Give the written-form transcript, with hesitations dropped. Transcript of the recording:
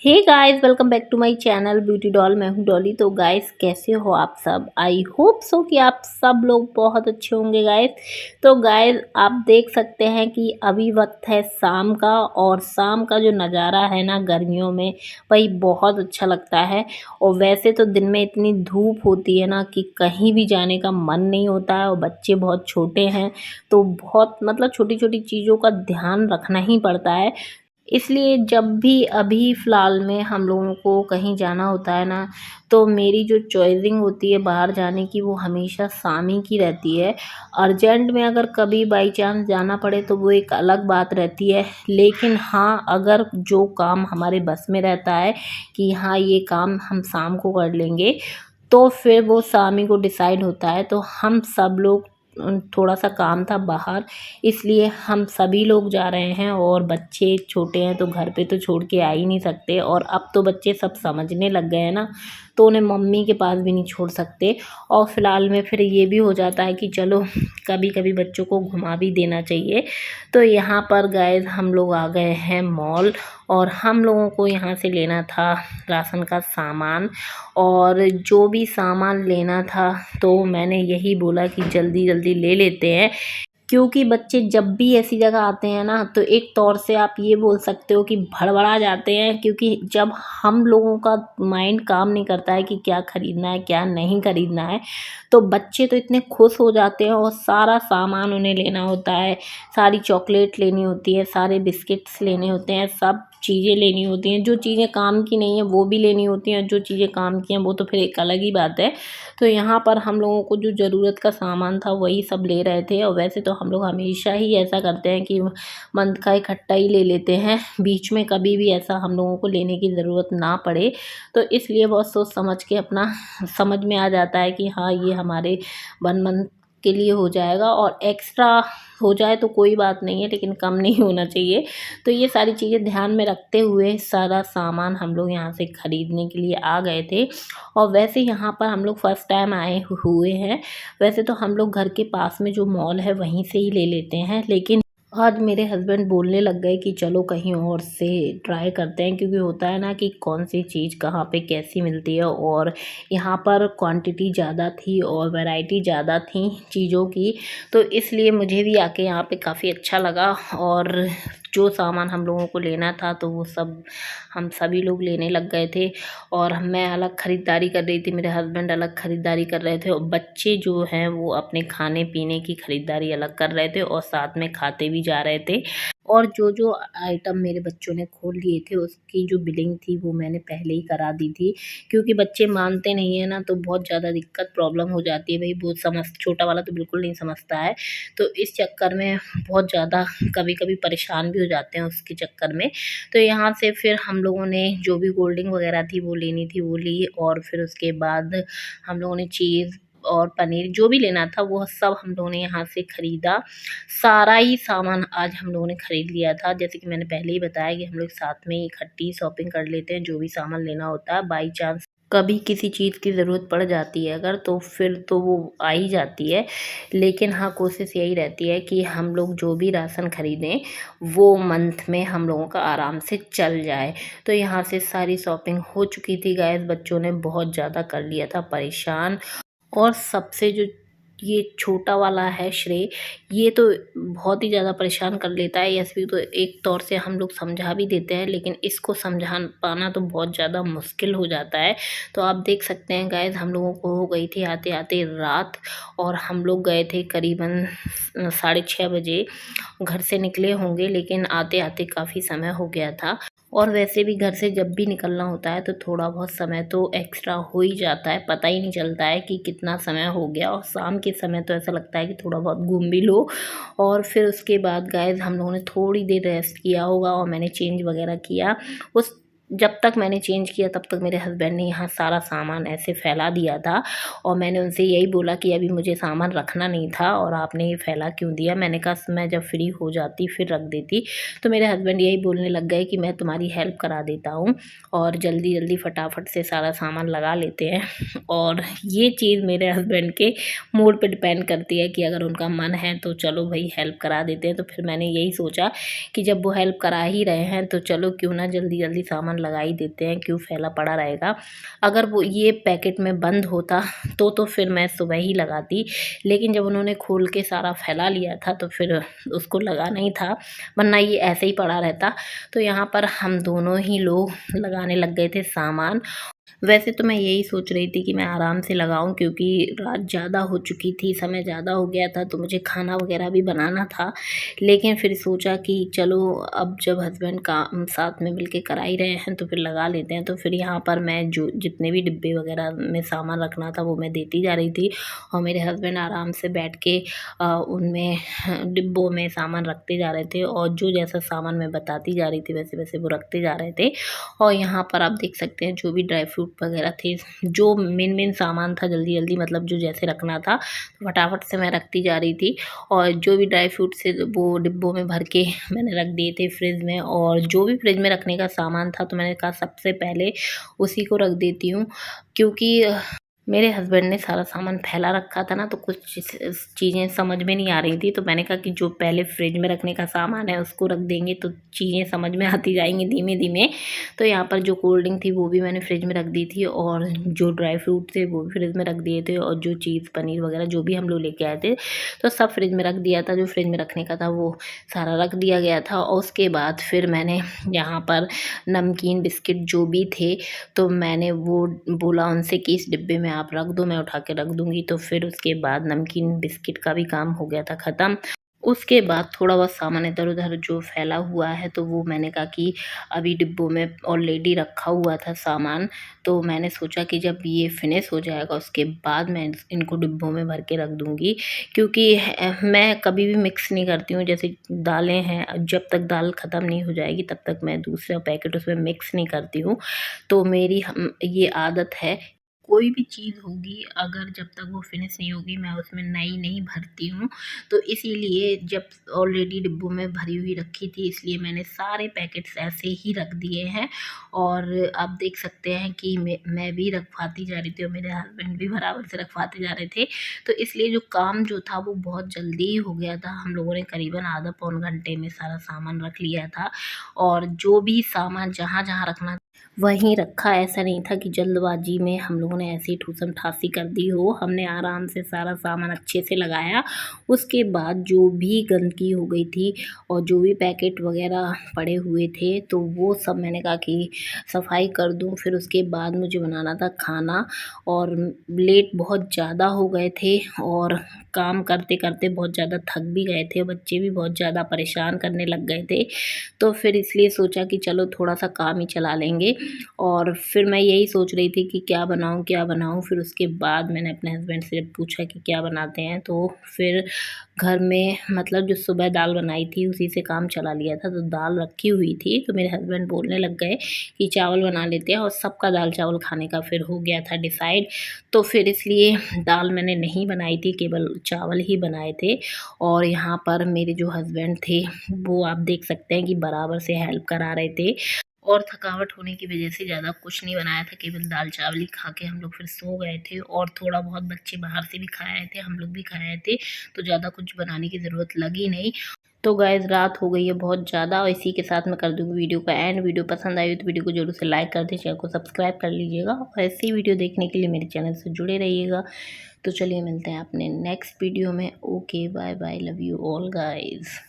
Hey guys, welcome back to my channel beauty doll. मैं हूँ डॉली। तो गाइस, कैसे हो आप सब? आई होप सो कि आप सब लोग बहुत अच्छे होंगे गाइस। तो गाइस, आप देख सकते हैं कि अभी वक्त है शाम का, और शाम का जो नज़ारा है ना गर्मियों में, वही बहुत अच्छा लगता है। और वैसे तो दिन में इतनी धूप होती है ना कि कहीं भी जाने का मन नहीं होता है, और बच्चे बहुत छोटे हैं तो बहुत मतलब छोटी छोटी चीज़ों का ध्यान रखना ही पड़ता है। इसलिए जब भी अभी फ़िलहाल में हम लोगों को कहीं जाना होता है ना, तो मेरी जो चॉइसिंग होती है बाहर जाने की, वो हमेशा शाम ही की रहती है। अर्जेंट में अगर कभी बाई चांस जाना पड़े तो वो एक अलग बात रहती है, लेकिन हाँ, अगर जो काम हमारे बस में रहता है कि हाँ, ये काम हम शाम को कर लेंगे, तो फिर वो शाम ही को डिसाइड होता है। तो हम सब लोग थोड़ा सा काम था बाहर, इसलिए हम सभी लोग जा रहे हैं। और बच्चे छोटे हैं तो घर पे तो छोड़ के आ ही नहीं सकते, और अब तो बच्चे सब समझने लग गए हैं ना, तो उन्हें मम्मी के पास भी नहीं छोड़ सकते। और फ़िलहाल में फिर ये भी हो जाता है कि चलो कभी कभी बच्चों को घुमा भी देना चाहिए। तो यहाँ पर गाइस हम लोग आ गए हैं मॉल, और हम लोगों को यहाँ से लेना था राशन का सामान। और जो भी सामान लेना था तो मैंने यही बोला कि जल्दी जल्दी ले लेते हैं, क्योंकि बच्चे जब भी ऐसी जगह आते हैं ना, तो एक तौर से आप ये बोल सकते हो कि भड़बड़ा जाते हैं। क्योंकि जब हम लोगों का माइंड काम नहीं करता है कि क्या ख़रीदना है क्या नहीं ख़रीदना है, तो बच्चे तो इतने खुश हो जाते हैं, और सारा सामान उन्हें लेना होता है। सारी चॉकलेट लेनी होती है, सारे बिस्किट्स लेने होते हैं, सब चीज़ें लेनी होती हैं। जो चीज़ें काम की नहीं है वो भी लेनी होती हैं, जो चीज़ें काम की हैं वो तो फिर एक अलग ही बात है। तो यहाँ पर हम लोगों को जो ज़रूरत का सामान था वही सब ले रहे थे। और वैसे तो हम लोग हमेशा ही ऐसा करते हैं कि मंथ का इकट्ठा ही ले लेते हैं, बीच में कभी भी ऐसा हम लोगों को लेने की ज़रूरत ना पड़े। तो इसलिए बहुत सोच समझ के अपना समझ में आ जाता है कि हाँ, ये हमारे 1 मंथ के लिए हो जाएगा, और एक्स्ट्रा हो जाए तो कोई बात नहीं है, लेकिन कम नहीं होना चाहिए। तो ये सारी चीज़ें ध्यान में रखते हुए सारा सामान हम लोग यहाँ से ख़रीदने के लिए आ गए थे। और वैसे यहाँ पर हम लोग फर्स्ट टाइम आए हुए हैं। वैसे तो हम लोग घर के पास में जो मॉल है वहीं से ही ले लेते हैं, लेकिन आज मेरे हस्बैंड बोलने लग गए कि चलो कहीं और से ट्राई करते हैं, क्योंकि होता है ना कि कौन सी चीज़ कहाँ पे कैसी मिलती है। और यहाँ पर क्वांटिटी ज़्यादा थी और वैरायटी ज़्यादा थी चीज़ों की, तो इसलिए मुझे भी आके यहाँ पे काफ़ी अच्छा लगा। और जो सामान हम लोगों को लेना था तो वो सब हम सभी लोग लेने लग गए थे। और मैं अलग ख़रीदारी कर रही थी, मेरे हस्बैंड अलग ख़रीदारी कर रहे थे, और बच्चे जो हैं वो अपने खाने पीने की ख़रीदारी अलग कर रहे थे, और साथ में खाते भी जा रहे थे। और जो जो आइटम मेरे बच्चों ने खोल लिए थे उसकी जो बिलिंग थी वो मैंने पहले ही करा दी थी, क्योंकि बच्चे मानते नहीं है ना, तो बहुत ज़्यादा दिक्कत प्रॉब्लम हो जाती है। भाई वो समझ छोटा वाला तो बिल्कुल नहीं समझता है, तो इस चक्कर में बहुत ज़्यादा कभी कभी परेशान भी हो जाते हैं उसके चक्कर में। तो यहाँ से फिर हम लोगों ने जो भी कोल्ड ड्रिंक वगैरह थी वो लेनी थी वो ली, और फिर उसके बाद हम लोगों ने चीज़ और पनीर जो भी लेना था वो सब हम लोगों ने यहाँ से ख़रीदा। सारा ही सामान आज हम लोगों ने ख़रीद लिया था। जैसे कि मैंने पहले ही बताया कि हम लोग साथ में इकट्ठी शॉपिंग कर लेते हैं, जो भी सामान लेना होता है। बाई चांस कभी किसी चीज़ की ज़रूरत पड़ जाती है अगर, तो फिर तो वो आ ही जाती है। लेकिन हाँ, कोशिश यही रहती है कि हम लोग जो भी राशन ख़रीदें वो मंथ में हम लोगों का आराम से चल जाए। तो यहाँ से सारी शॉपिंग हो चुकी थी गाइस। बच्चों ने बहुत ज़्यादा कर लिया था परेशान। और सबसे जो ये छोटा वाला है श्रेय, ये तो बहुत ही ज़्यादा परेशान कर लेता है। यशवी तो एक तौर से हम लोग समझा भी देते हैं, लेकिन इसको समझा पाना तो बहुत ज़्यादा मुश्किल हो जाता है। तो आप देख सकते हैं गाइस, हम लोगों को हो गई थी आते आते रात, और हम लोग गए थे करीबन 6:30 बजे घर से निकले होंगे, लेकिन आते आते काफ़ी समय हो गया था। और वैसे भी घर से जब भी निकलना होता है तो थोड़ा बहुत समय तो एक्स्ट्रा हो ही जाता है, पता ही नहीं चलता है कि कितना समय हो गया। और शाम के समय तो ऐसा लगता है कि थोड़ा बहुत घूम भी लो। और फिर उसके बाद गाइस हम लोगों ने थोड़ी देर रेस्ट किया होगा, और मैंने चेंज वगैरह किया। उस जब तक मैंने चेंज किया तब तक मेरे हस्बैंड ने यहाँ सारा सामान ऐसे फैला दिया था, और मैंने उनसे यही बोला कि अभी मुझे सामान रखना नहीं था और आपने ये फैला क्यों दिया। मैंने कहा मैं जब फ्री हो जाती फिर रख देती। तो मेरे हस्बैंड यही बोलने लग गए कि मैं तुम्हारी हेल्प करा देता हूँ, और जल्दी जल्दी फटाफट से सारा सामान लगा लेते हैं। और ये चीज़ मेरे हस्बैंड के मूड पे डिपेंड करती है कि अगर उनका मन है तो चलो भाई हेल्प करा देते हैं। तो फिर मैंने यही सोचा कि जब वो हेल्प करा ही रहे हैं तो चलो क्यों ना जल्दी जल्दी सामान लगा ही देते हैं, क्यों फैला पड़ा रहेगा। अगर वो ये पैकेट में बंद होता तो फिर मैं सुबह ही लगाती, लेकिन जब उन्होंने खोल के सारा फैला लिया था तो फिर उसको लगा नहीं था, वरना ये ऐसे ही पड़ा रहता। तो यहाँ पर हम दोनों ही लोग लगाने लग गए थे सामान। वैसे तो मैं यही सोच रही थी कि मैं आराम से लगाऊं, क्योंकि रात ज़्यादा हो चुकी थी, समय ज़्यादा हो गया था, तो मुझे खाना वगैरह भी बनाना था। लेकिन फिर सोचा कि चलो अब जब हस्बैंड काम साथ में मिल के करा ही रहे हैं तो फिर लगा लेते हैं। तो फिर यहाँ पर मैं जो जितने भी डिब्बे वगैरह में सामान रखना था वो मैं देती जा रही थी, और मेरे हस्बैंड आराम से बैठ के उनमें डिब्बों में सामान रखते जा रहे थे, और जो जैसा सामान मैं बताती जा रही थी वैसे वैसे वो रखते जा रहे थे। और यहाँ पर आप देख सकते हैं जो भी ड्राई फ्रूट वगैरह थे, जो मेन सामान था जल्दी जल्दी मतलब जो जैसे रखना था फटाफट से मैं रखती जा रही थी। और जो भी ड्राई फ्रूट से वो डिब्बों में भर के मैंने रख दिए थे फ्रिज में, और जो भी फ्रिज में रखने का सामान था तो मैंने कहा सबसे पहले उसी को रख देती हूँ, क्योंकि मेरे हस्बैंड ने सारा सामान फैला रखा था ना, तो कुछ चीज़ें समझ में नहीं आ रही थी। तो मैंने कहा कि जो पहले फ्रिज में रखने का सामान है उसको रख देंगे तो चीज़ें समझ में आती जाएंगी धीमे धीमे। तो यहाँ पर जो कोल्ड ड्रिंक थी वो भी मैंने फ्रिज में रख दी थी, और जो ड्राई फ्रूट थे वो भी फ्रिज में रख दिए थे, और जो चीज़ पनीर वगैरह जो भी हम लोग लेके आए थे तो सब फ्रिज में रख दिया था। जो फ्रिज में रखने का था वो सारा रख दिया गया था। और उसके बाद फिर मैंने यहाँ पर नमकीन बिस्किट जो भी थे तो मैंने वो बोला उनसे कि इस डिब्बे में आप रख दो, मैं उठा के रख दूँगी। तो फिर उसके बाद नमकीन बिस्किट का भी काम हो गया था ख़त्म। उसके बाद थोड़ा बहुत सामान इधर-उधर जो फैला हुआ है तो वो मैंने कहा कि अभी डिब्बों में ऑलरेडी रखा हुआ था सामान, तो मैंने सोचा कि जब ये फिनिश हो जाएगा उसके बाद मैं इनको डिब्बों में भर के रख दूँगी। क्योंकि मैं कभी भी मिक्स नहीं करती हूँ, जैसे दालें हैं जब तक दाल ख़त्म नहीं हो जाएगी तब तक मैं दूसरा पैकेट उसमें मिक्स नहीं करती हूँ। तो मेरी ये आदत है, कोई भी चीज़ होगी अगर जब तक वो फिनिश नहीं होगी मैं उसमें नई नहीं भरती हूँ। तो इसीलिए जब ऑलरेडी डिब्बों में भरी हुई रखी थी इसलिए मैंने सारे पैकेट्स ऐसे ही रख दिए हैं। और आप देख सकते हैं कि मैं भी रखवाती जा रही थी और मेरे हस्बैंड भी बराबर से रखवाते जा रहे थे। तो इसलिए जो काम जो था वो बहुत जल्दी ही हो गया था। हम लोगों ने करीबन आधा पौन घंटे में सारा सामान रख लिया था, और जो भी सामान जहाँ-जहाँ रखना वहीं रखा। ऐसा नहीं था कि जल्दबाजी में हम लोगों ने ऐसी ठूसम-ठासी कर दी हो। हमने आराम से सारा सामान अच्छे से लगाया। उसके बाद जो भी गंदगी हो गई थी और जो भी पैकेट वग़ैरह पड़े हुए थे तो वो सब मैंने कहा कि सफाई कर दूँ। फिर उसके बाद मुझे बनाना था खाना, और लेट बहुत ज़्यादा हो गए थे, और काम करते-करते बहुत ज़्यादा थक भी गए थे। बच्चे भी बहुत ज़्यादा परेशान करने लग गए थे। तो फिर इसलिए सोचा कि चलो थोड़ा-सा काम ही चला लेंगे। और फिर मैं यही सोच रही थी कि क्या बनाऊँ, क्या बनाऊँ? फिर उसके बाद मैंने अपने हस्बैंड से जब पूछा कि क्या बनाते हैं, तो फिर घर में मतलब जो सुबह दाल बनाई थी उसी से काम चला लिया था। तो दाल रखी हुई थी तो मेरे हस्बैंड बोलने लग गए कि चावल बना लेते हैं, और सबका दाल-चावल खाने का फिर हो गया था डिसाइड। तो फिर इसलिए दाल मैंने नहीं बनाई थी, केवल चावल ही बनाए थे। और यहाँ पर मेरे जो हस्बैंड थे वो आप देख सकते हैं कि बराबर से हेल्प करा रहे थे। और थकावट होने की वजह से ज़्यादा कुछ नहीं बनाया था, केवल दाल-चावल ही खा के हम लोग फिर सो गए थे, और थोड़ा बहुत बच्चे बाहर से भी खा आए थे, हम लोग भी खा आए थे, तो ज़्यादा कुछ बनाने की ज़रूरत लगी नहीं। तो गाइज़ रात हो गई है बहुत ज़्यादा, और इसी के साथ मैं कर दूँगी वीडियो का एंड। वीडियो पसंद आई तो वीडियो को ज़रूर से लाइक कर दें, चैनल को सब्सक्राइब कर लीजिएगा, और ऐसी ही वीडियो देखने के लिए मेरे चैनल से जुड़े रहिएगा। तो चलिए मिलते हैं अपने नेक्स्ट वीडियो में। Okay bye bye, love you all guys.